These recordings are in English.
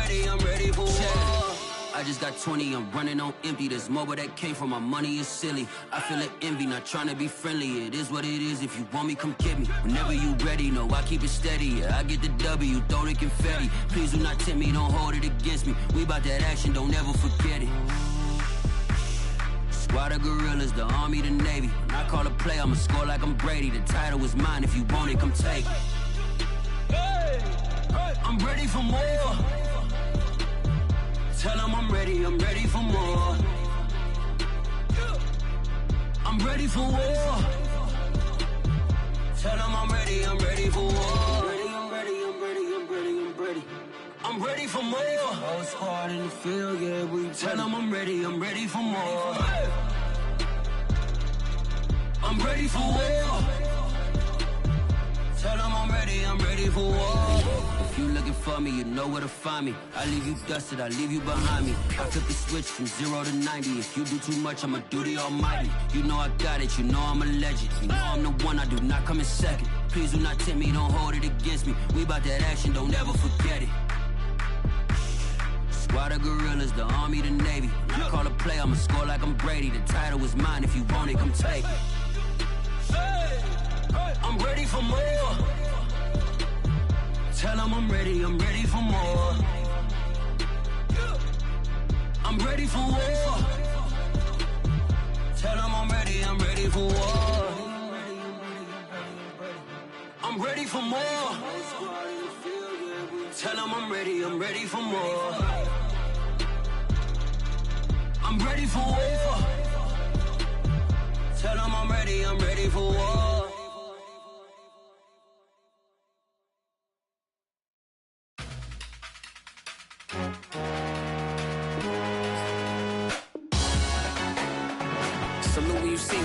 ready, I'm ready for war. I just got 20, I'm running on empty. There's more where that came from, my money is silly. I feel it envy, not trying to be friendly. It is what it is, if you want me, come get me. Whenever you ready, no, I keep it steady. Yeah, I get the W, throw the confetti. Please do not tempt me, don't hold it against me. We bout that action, don't ever forget it. Squad of gorillas, the army, the navy. When I call a play, I'ma score like I'm Brady. The title is mine, if you want it, come take it. I'm ready for more. Tell them I'm ready for more. I'm ready for war. Tell them I'm ready for war. I'm ready for more. Whole squad in the field, yeah, we tell them I'm ready for more. I'm ready for war. Tell them I'm ready for war. If you looking for me, you know where to find me. I leave you dusted, I leave you behind me. I flip the switch from 0 to 90. If you do too much, I'ma do the almighty. You know I got it, you know I'm a legend. You know I'm the one, I do not come in second. Please do not tempt me, don't hold it against me. We bout that action, don't ever forget it. Squad of gorillas, the army, the navy. When I call a play, I'ma score like I'm Brady. The title is mine, if you want it, come take it. I'm ready for more. Tell them I'm ready for more. I'm ready for war. Tell them I'm ready for war. I'm ready for more. Tell them I'm ready for more. I'm ready for war. Tell them I'm ready for war. Salute when you see me.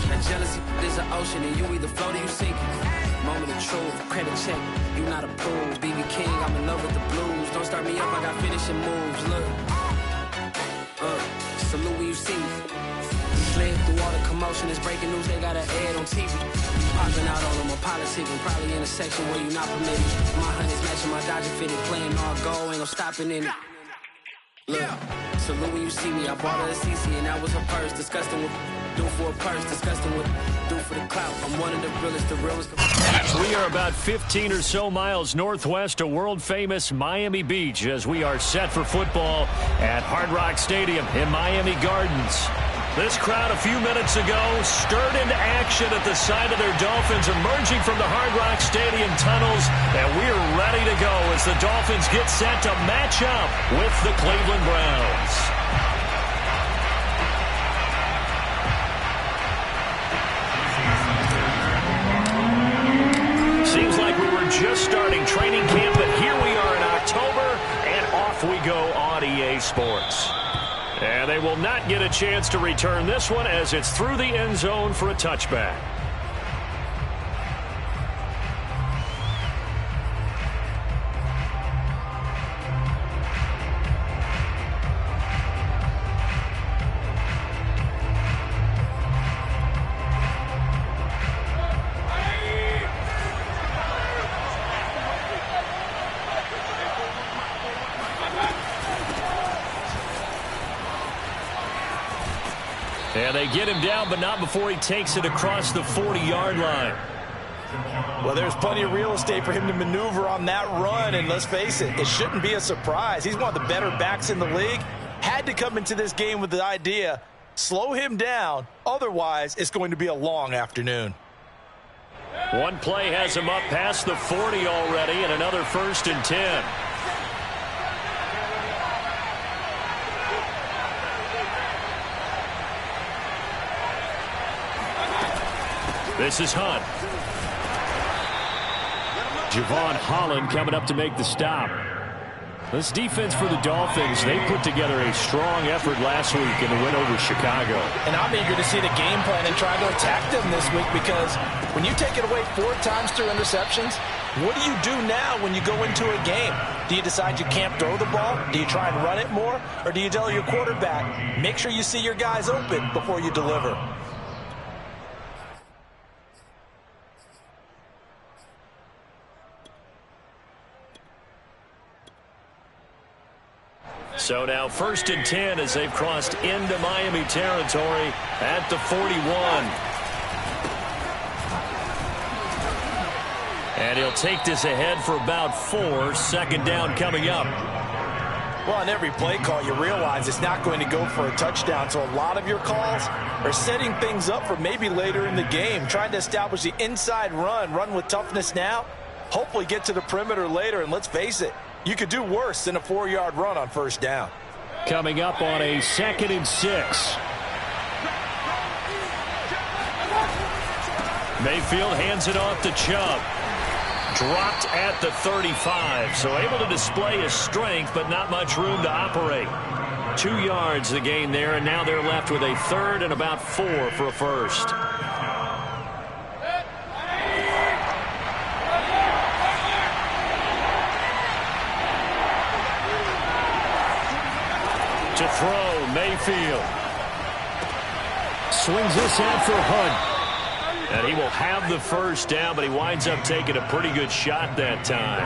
That jealousy is an ocean, and you either float or you sink it. Moment of truth, credit check, you not approved. BB King, I'm in love with the blues. Don't start me up, I got finishing moves. Look, salute when you see me. Slid through all the commotion, it's breaking news, they got an ad on TV. Popping out on them, I'm politicking, probably in a section where you not permitted. My honey's matching my Dodger fitted, playing all goal, ain't no stopping in it. Look, salute when you see me, I bought her a CC and that was her purse. Disgusting with do for a purse, disgusting with do for the clout. I'm one of the realest, the realest. We are about 15 or so miles northwest of world-famous Miami Beach as we are set for football at Hard Rock Stadium in Miami Gardens. This crowd a few minutes ago stirred into action at the side of their Dolphins emerging from the Hard Rock Stadium tunnels, and we're ready to go as the Dolphins get set to match up with the Cleveland Browns. Seems like we were just starting training camp, but here we are in October, and off we go on EA Sports. And they will not get a chance to return this one as it's through the end zone for a touchback. And they get him down, but not before he takes it across the 40-yard line. Well, there's plenty of real estate for him to maneuver on that run, and let's face it, it shouldn't be a surprise. He's one of the better backs in the league. Had to come into this game with the idea, slow him down, otherwise it's going to be a long afternoon. One play has him up past the 40 already, and another 1st and 10. This is Hunt. Javon Holland coming up to make the stop. This defense for the Dolphins, they put together a strong effort last week in the win over Chicago. And I'm eager to see the game plan and try to attack them this week, because when you take it away 4 times through interceptions, what do you do now when you go into a game? Do you decide you can't throw the ball? Do you try and run it more? Or do you tell your quarterback, make sure you see your guys open before you deliver? So now 1st and 10 as they've crossed into Miami territory at the 41. And he'll take this ahead for about 4. Second down coming up. Well, on every play call, you realize it's not going to go for a touchdown. So a lot of your calls are setting things up for maybe later in the game, trying to establish the inside run with toughness now, hopefully get to the perimeter later. And let's face it, you could do worse than a 4-yard run on 1st down. Coming up on a 2nd and 6. Mayfield hands it off to Chubb. Dropped at the 35, so able to display his strength, but not much room to operate. 2 yards the gain there, and now they're left with a 3rd and about 4 for a first. To throw, Mayfield. Swings this out for Hunt. And he will have the 1st down, but he winds up taking a pretty good shot that time.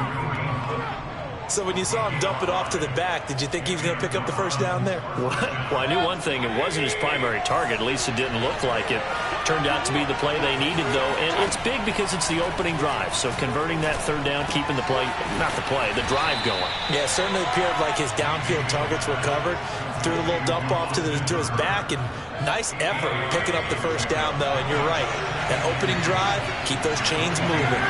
So when you saw him dump it off to the back, did you think he was going to pick up the 1st down there? Well, I knew one thing. It wasn't his primary target. At least it didn't look like it. Turned out to be the play they needed, though. And it's big because it's the opening drive. So converting that 3rd down, keeping the play, not the play, the drive going. Yeah, it certainly appeared like his downfield targets were covered. Threw a little dump off to his back, and nice effort picking up the 1st down, though. And you're right. That opening drive, keep those chains moving.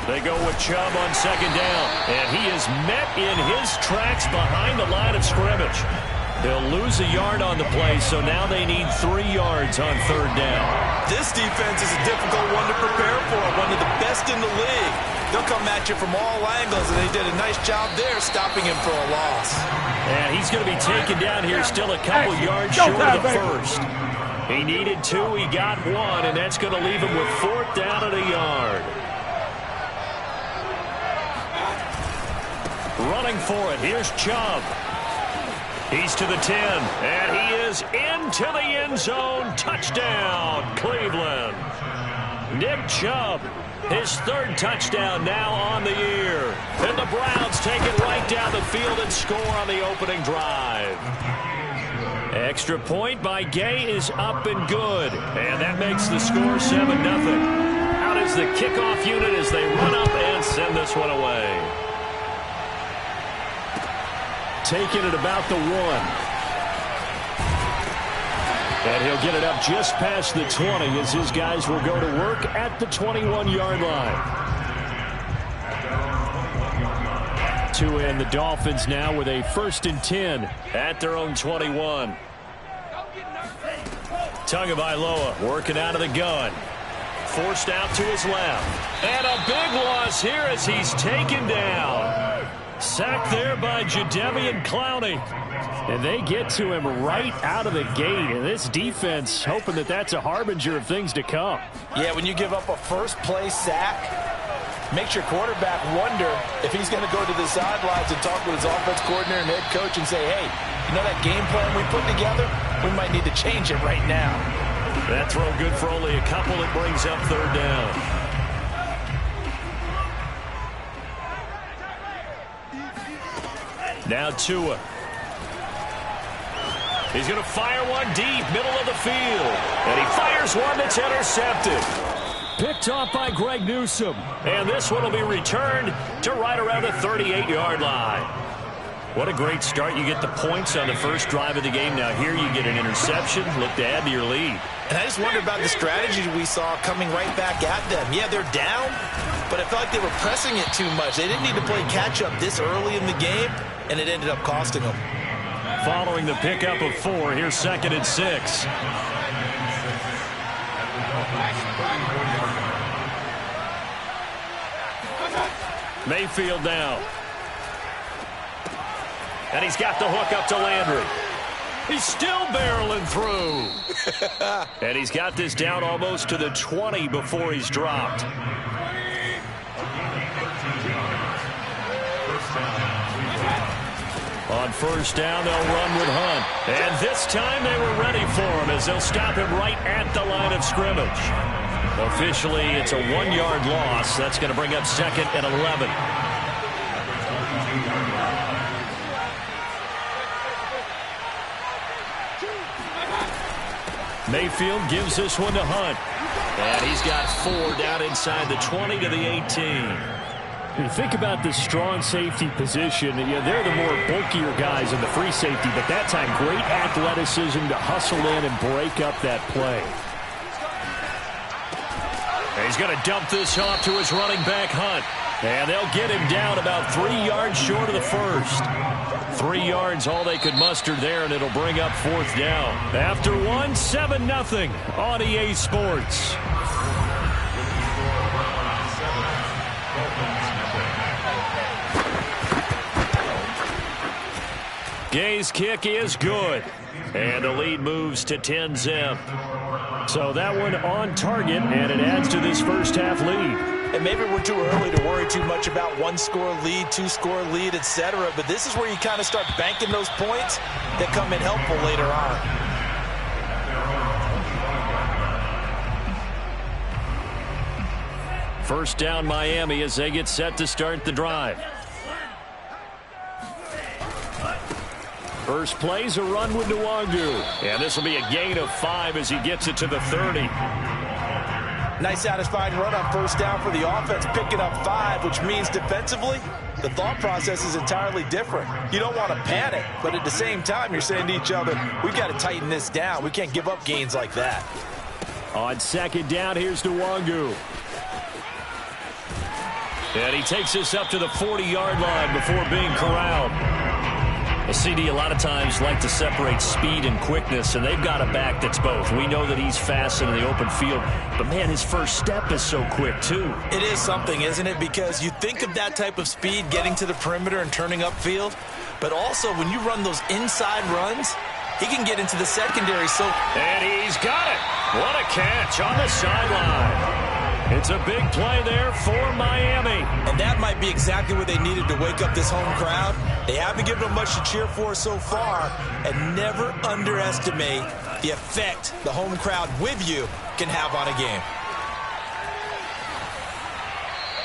They go with Chubb on 2nd down, and he is met in his tracks behind the line of scrimmage. They'll lose a yard on the play, so now they need 3 yards on 3rd down. This defense is a difficult one to prepare for, one of the best in the league. They'll come at you from all angles, and they did a nice job there stopping him for a loss. And he's going to be taken down here still a couple yards short of the 1st. He needed 2, he got 1, and that's going to leave him with 4th down and a yard. Running for it, here's Chubb. He's to the 10, and he is into the end zone. Touchdown, Cleveland. Nick Chubb, his 3rd touchdown now on the year. And the Browns take it right down the field and score on the opening drive. Extra point by Gay is up and good. And that makes the score 7-0. Out is the kickoff unit as they run up and send this one away. Taking it about the 1. And he'll get it up just past the 20 as his guys will go to work at the 21-yard line. To end the Dolphins now with a 1st and 10 at their own 21. Tagovailoa working out of the gun. Forced out to his left. And a big loss here as he's taken down. Sacked there by Jadeveon Clowney. And they get to him right out of the gate. And this defense hoping that that's a harbinger of things to come. Yeah, when you give up a first-play sack, makes your quarterback wonder if he's going to go to the sidelines and talk with his offense coordinator and head coach and say, hey, you know that game plan we put together? We might need to change it right now. That throw good for only a couple. It brings up 3rd down. Now Tua. He's going to fire one deep, middle of the field. And he fires one that's intercepted. Picked off by Greg Newsome. And this one will be returned to right around the 38-yard line. What a great start. You get the points on the first drive of the game. Now here you get an interception. Look to add to your lead. And I just wonder about the strategy we saw coming right back at them. Yeah, they're down, but I felt like they were pressing it too much. They didn't need to play catch-up this early in the game, and it ended up costing them. Following the pickup of 4, here's 2nd and 6. Mayfield now. And he's got the hook up to Landry. He's still barreling through. And he's got this down almost to the 20 before he's dropped. On 1st down, they'll run with Hunt. And this time they were ready for him as they'll stop him right at the line of scrimmage. Officially, it's a 1-yard loss. That's going to bring up 2nd and 11. Mayfield gives this one to Hunt. And he's got 4 down inside the 20 to the 18. You think about the strong safety position, they're the more bulkier guys in the free safety, but that time great athleticism to hustle in and break up that play. And he's going to dump this off to his running back, Hunt. And they'll get him down about 3 yards short of the first. 3 yards, all they could muster there, and it'll bring up 4th down. After 1, 7-0 on EA Sports. Gay's kick is good. And the lead moves to 10-zip. So that one on target, and it adds to this first half lead. And maybe we're too early to worry too much about 1-score lead, 2-score lead, etc. But this is where you kind of start banking those points that come in helpful later on. First down Miami as they get set to start the drive. First play's a run with Nwangu. And this will be a gain of 5 as he gets it to the 30. Nice satisfying run on first down for the offense, picking up 5, which means defensively, the thought process is entirely different. You don't want to panic, but at the same time, you're saying to each other, we've got to tighten this down. We can't give up gains like that. On second down, here's Nwangu. And he takes this up to the 40-yard line before being corralled. A CD a lot of times like to separate speed and quickness, and they've got a back that's both. We know that he's fast in the open field, but, man, his first step is so quick, too. It is something, isn't it? Because you think of that type of speed getting to the perimeter and turning upfield, but also when you run those inside runs, he can get into the secondary. And he's got it. What a catch on the sideline. It's a big play there for Miami. And that might be exactly what they needed to wake up this home crowd. They haven't given them much to cheer for so far. And never underestimate the effect the home crowd with you can have on a game.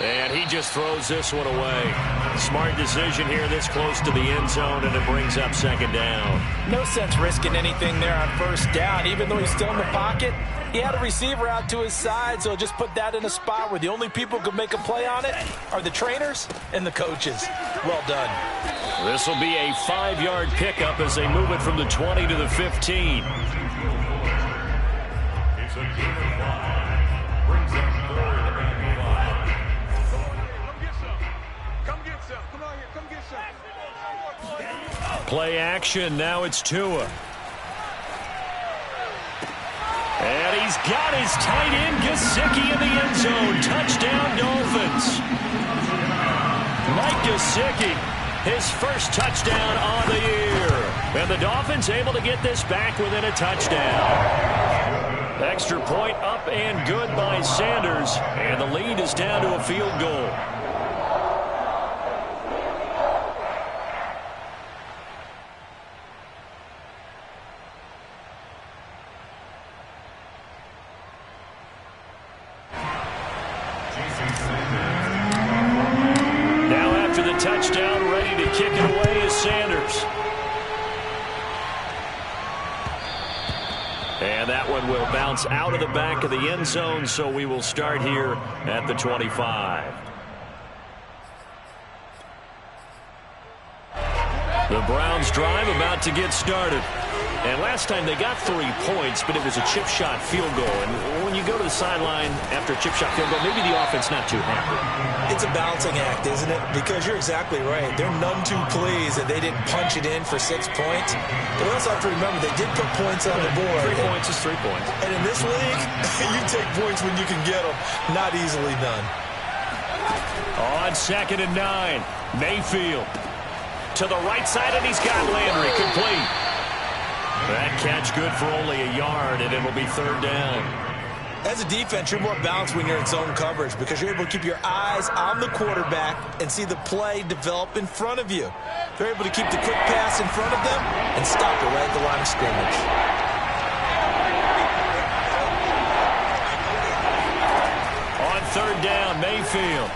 And he just throws this one away. Smart decision here this close to the end zone, and it brings up second down. No sense risking anything there on first down. Even though he's still in the pocket, he had a receiver out to his side, so just put that in a spot where the only people who can make a play on it are the trainers and the coaches. Well done. This will be a 5-yard pickup as they move it from the 20 to the 15. Play action. Now it's Tua. And he's got his tight end, Gesicki, in the end zone. Touchdown, Dolphins. Mike Gesicki, his first touchdown on the year. And the Dolphins able to get this back within a touchdown. Extra point up and good by Sanders. And the lead is down to a field goal. Touchdown, ready to kick it away is Sanders. And that one will bounce out of the back of the end zone, so we will start here at the 25. The Browns drive about to get started. And last time they got 3 points, but it was a chip shot field goal. And when you go to the sideline after a chip shot field goal, maybe the offense not too happy. It's a balancing act, isn't it? Because you're exactly right. They're none too pleased that they didn't punch it in for 6 points. But we also have to remember they did put points on the board. 3 points is 3 points. And in this league, you take points when you can get them. Not easily done. On second and 9, Mayfield to the right side, and he's got Landry complete. That catch good for only a yard, and it'll be third down. As a defense, you're more balanced when you're in zone coverage because you're able to keep your eyes on the quarterback and see the play develop in front of you. They're able to keep the quick pass in front of them and stop it right at the line of scrimmage. On third down, Mayfield.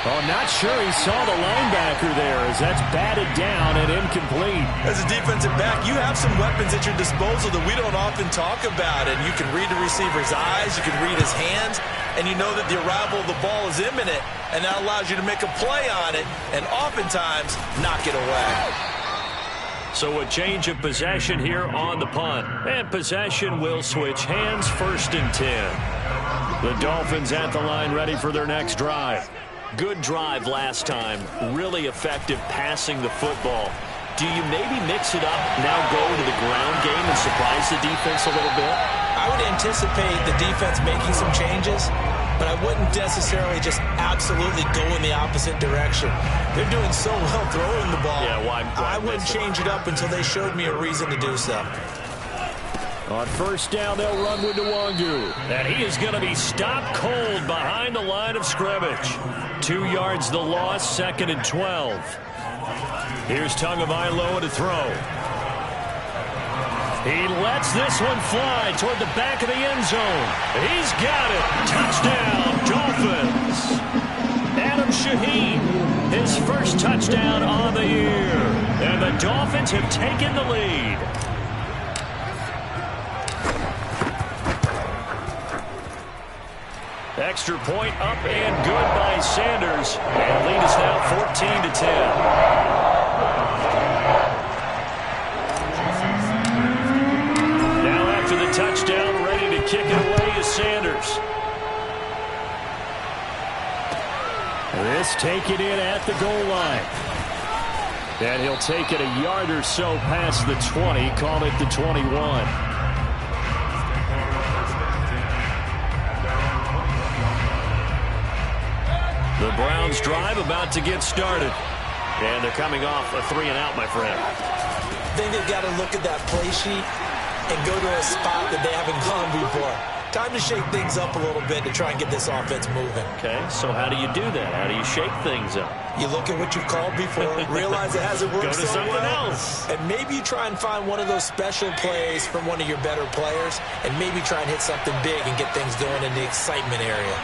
Oh, not sure he saw the linebacker there as that's batted down and incomplete. As a defensive back, you have some weapons at your disposal that we don't often talk about. And you can read the receiver's eyes, you can read his hands, and you know that the arrival of the ball is imminent. And that allows you to make a play on it and oftentimes knock it away. So a change of possession here on the punt. And possession will switch hands, 1st and 10. The Dolphins at the line ready for their next drive. Good drive last time. Really effective passing the football. Do you maybe mix it up, now go to the ground game and surprise the defense a little bit? I would anticipate the defense making some changes, but I wouldn't necessarily just absolutely go in the opposite direction. They're doing so well throwing the ball. Yeah, why I wouldn't change it up until they showed me a reason to do so. On 1st down, they'll run with Nwangu. And he is going to be stopped cold behind the line of scrimmage. 2 yards the loss, 2nd and 12. Here's Tagovailoa to throw. He lets this one fly toward the back of the end zone. He's got it. Touchdown, Dolphins. Adam Shaheen, his first touchdown on the year. And the Dolphins have taken the lead. Extra point up and good by Sanders. And lead is now 14-10. Now after the touchdown, ready to kick it away is Sanders. This taken in at the goal line. And he'll take it a yard or so past the 20, call it the 21. The Browns drive about to get started. And they're coming off a 3-and-out, my friend. I think they've got to look at that play sheet and go to a spot that they haven't gone before. Time to shake things up a little bit to try and get this offense moving. Okay, so how do you do that? How do you shake things up? You look at what you've called before, realize it hasn't worked Go to so something well, else. and maybe you try and find one of those special plays from one of your better players, and maybe try and hit something big and get things going in the excitement area.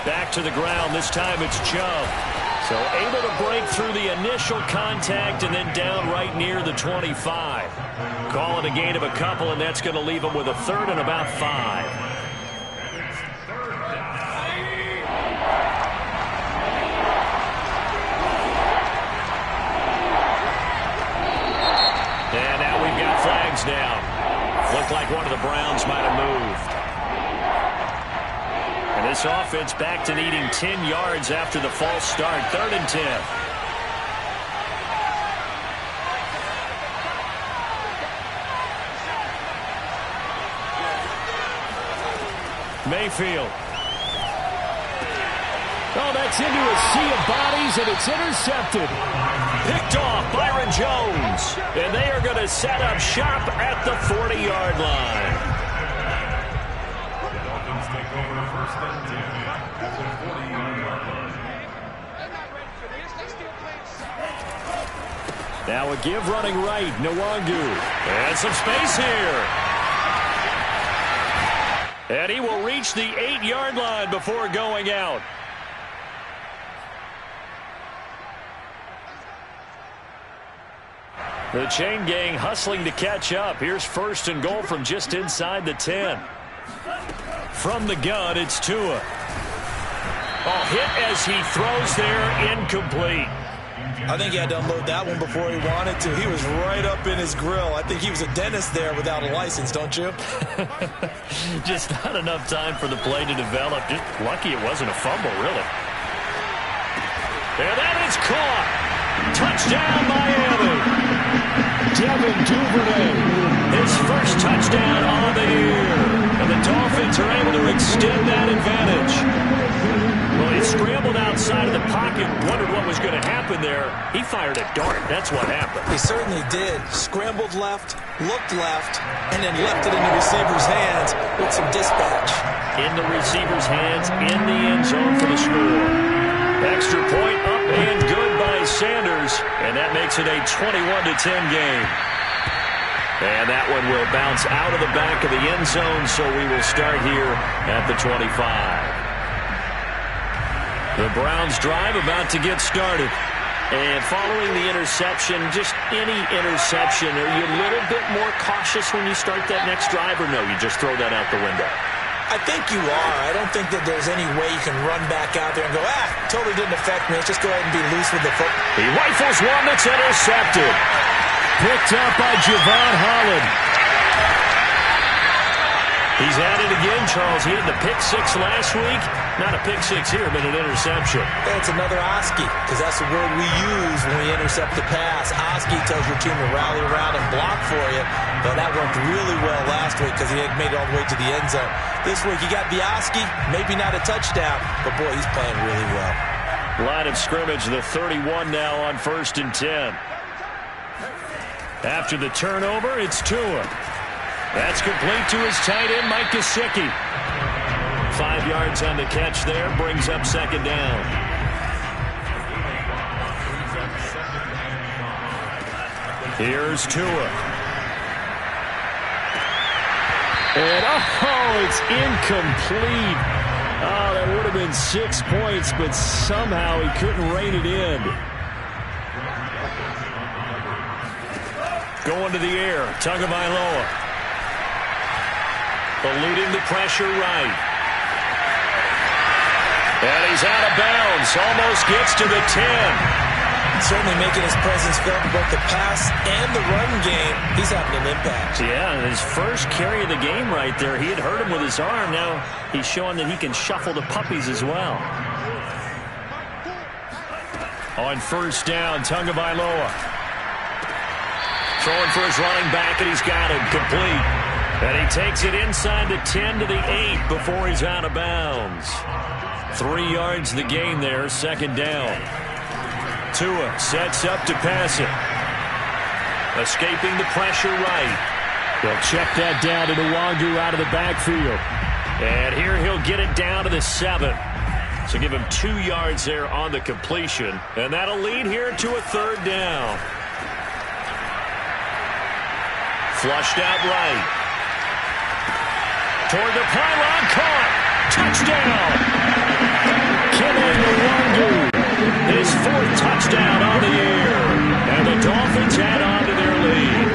Back to the ground. This time it's Chubb. So able to break through the initial contact and then down right near the 25. Call it a gain of a couple, and that's going to leave them with a 3rd and about 5. And now we've got flags down. Looked like one of the Browns might have moved. And this offense back to needing 10 yards after the false start. 3rd and 10. Mayfield. Oh, that's into a sea of bodies, and it's intercepted. Picked off Byron Jones. And they are going to set up shop at the 40-yard line. Now a give running right, Nwangu. And some space here. And he will reach the 8-yard line before going out. The chain gang hustling to catch up. Here's 1st and goal from just inside the 10. From the gun, it's Tua. Oh, hit as he throws there, incomplete. I think he had to unload that one before he wanted to. He was right up in his grill. I think he was a dentist there without a license, don't you? Just not enough time for the play to develop. Just lucky it wasn't a fumble, really. And that is caught. Touchdown, Miami. Devin Duvernay. His first touchdown on the year. And the Dolphins are able to extend that advantage. Well, he scrambled outside of the pocket, wondered what was going to happen there. He fired a dart. That's what happened. He certainly did. Scrambled left, looked left, and then left it in the receiver's hands with some dispatch. In the receiver's hands, in the end zone for the score. Extra point up and good by Sanders, and that makes it a 21-10 game. And that one will bounce out of the back of the end zone, so we will start here at the 25. The Browns drive about to get started. And following the interception, just any interception, are you a little bit more cautious when you start that next drive, or no, you just throw that out the window? I think you are. I don't think that there's any way you can run back out there and go, totally didn't affect me. Let's just go ahead and be loose with the football. He rifles one that's intercepted. Picked up by Javon Holland. He's at it again, Charles. He had the pick six last week. Not a pick six here, but an interception. It's another Oski, because that's the word we use when we intercept the pass. Oski tells your team to rally around and block for you. But that worked really well last week because he had made it all the way to the end zone. This week he got the Oski, maybe not a touchdown, but boy, he's playing really well. Line of scrimmage, the 31 now on 1st and 10. After the turnover, it's Tua. That's complete to his tight end, Mike Gesicki. 5 yards on the catch there, brings up 2nd down. Here's Tua. And, it's incomplete. Oh, that would have been 6 points, but somehow he couldn't rein it in. Going to the air, Tagovailoa. Eluding the pressure right. And he's out of bounds. Almost gets to the 10. Certainly making his presence felt in both the pass and the run game. He's having an impact. Yeah, his first carry of the game right there. He had hurt him with his arm. Now he's showing that he can shuffle the puppies as well. On 1st down, Tagovailoa. Throwing for his running back, and he's got him complete. And he takes it inside the 10 to the 8 before he's out of bounds. 3 yards the gain there, 2nd down. Tua sets up to pass it. Escaping the pressure right. They'll check that down to Nwangu out of the backfield. And here he'll get it down to the 7. So give him 2 yards there on the completion. And that'll lead here to a 3rd down. Flushed out right. Toward the pylon, caught. Touchdown. Kene Nwangu. His 4th touchdown on the year. And the Dolphins add on to their lead.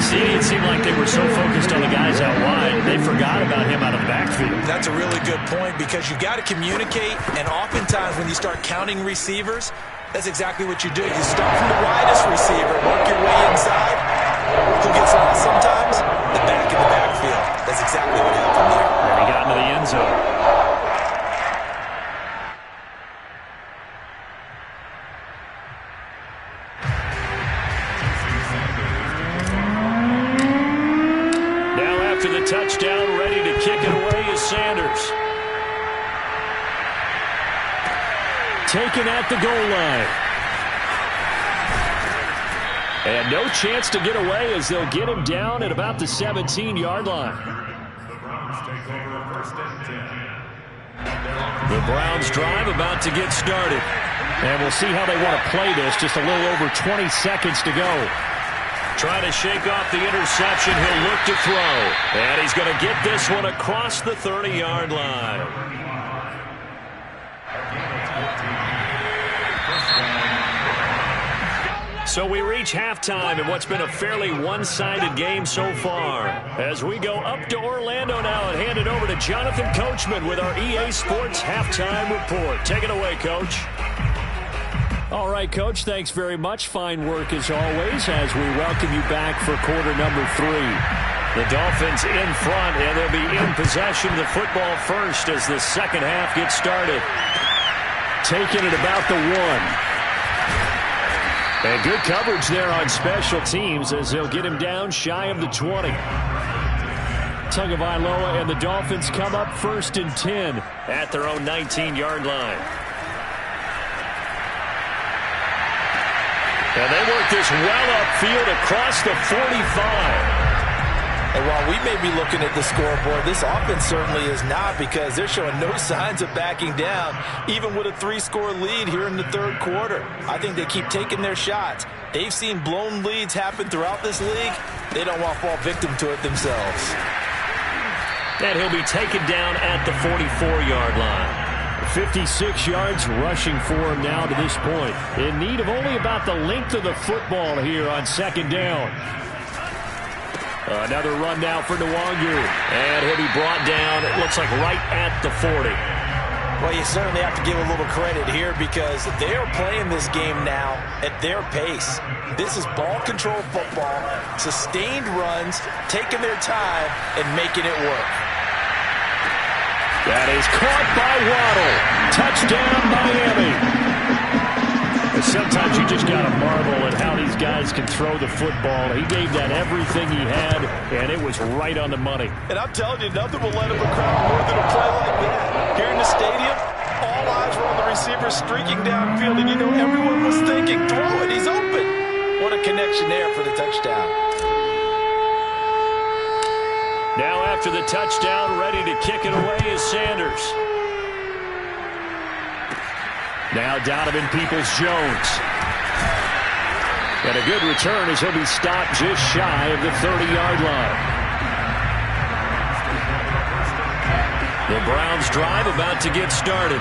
See, it seemed like they were so focused on the guys out wide, they forgot about him out of the backfield. That's a really good point because you've got to communicate, and oftentimes when you start counting receivers, that's exactly what you do. You start from the widest receiver, work your way inside. Who gets lost sometimes? The back in the backfield. That's exactly what happened there. And he got into the end zone. Now after the touchdown, ready to kick it away is Sanders. Taken at the goal line. And no chance to get away as they'll get him down at about the 17-yard line. The Browns drive about to get started. And we'll see how they want to play this. Just a little over 20 seconds to go. Trying to shake off the interception. He'll look to throw. And he's going to get this one across the 30-yard line. So we reach halftime in what's been a fairly one-sided game so far. As we go up to Orlando now and hand it over to Jonathan Coachman with our EA Sports Halftime Report. Take it away, Coach. All right, Coach, thanks very much. Fine work as always as we welcome you back for quarter number 3. The Dolphins in front, and they'll be in possession of the football first as the second half gets started. Taking it about the 1. And good coverage there on special teams as they'll get him down shy of the 20. Tagovailoa and the Dolphins come up 1st and 10 at their own 19-yard line. And they work this well upfield across the 45. And while we may be looking at the scoreboard, this offense certainly is not, because they're showing no signs of backing down, even with a 3-score lead here in the third quarter. I think they keep taking their shots. They've seen blown leads happen throughout this league. They don't want to fall victim to it themselves. And he'll be taken down at the 44-yard line. 56 yards rushing for him now to this point. In need of only about the length of the football here on second down. Another run now for Nwangu. And he'll be brought down, it looks like, right at the 40. Well, you certainly have to give a little credit here, because they are playing this game now at their pace. This is ball control football, sustained runs, taking their time, and making it work. That is caught by Waddle. Touchdown, Miami. Sometimes you just got to marvel at how these guys can throw the football. He gave that everything he had, and it was right on the money. And I'm telling you, nothing will let him a crowd more than a play like that. Here in the stadium, all eyes were on the receiver streaking downfield, and you know everyone was thinking, throw it, he's open. What a connection there for the touchdown. Now after the touchdown, ready to kick it away is Sanders. Now Donovan Peoples-Jones. And a good return as he'll be stopped just shy of the 30-yard line. The Browns drive about to get started.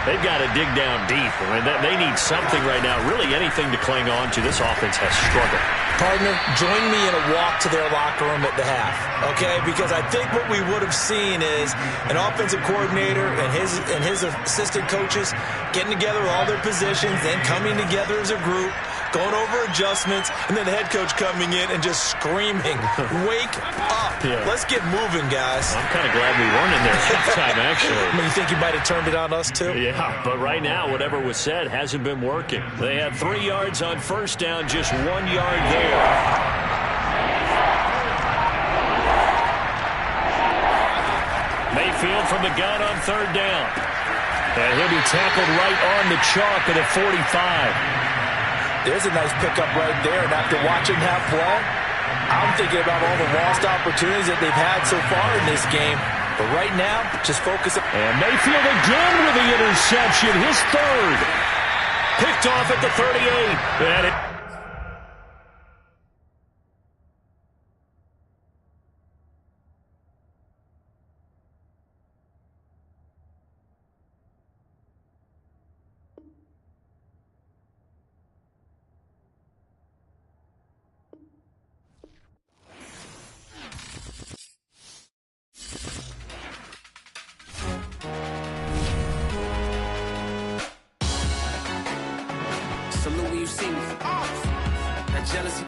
They've got to dig down deep. I mean, they need something right now, really anything to cling on to. This offense has struggled. Partner, join me in a walk to their locker room at the half, okay? Because I think what we would have seen is an offensive coordinator and his assistant coaches getting together with all their positions, then coming together as a group, going over adjustments, and then the head coach coming in and just screaming, wake up. Yeah. Let's get moving, guys. I'm kind of glad we weren't in there halftime, actually. I mean, you think you might have turned it on us, too? Yeah, but right now, whatever was said hasn't been working. They had 3 yards on first down, just 1 yard there. Mayfield from the gun on third down. And he'll be tackled right on the chalk at the 45. There's a nice pickup right there, and after watching that play, I'm thinking about all the lost opportunities that they've had so far in this game. But right now, just focus on... And Mayfield again with the interception, his third. Picked off at the 38. And it... Salute when you see me. That jealousy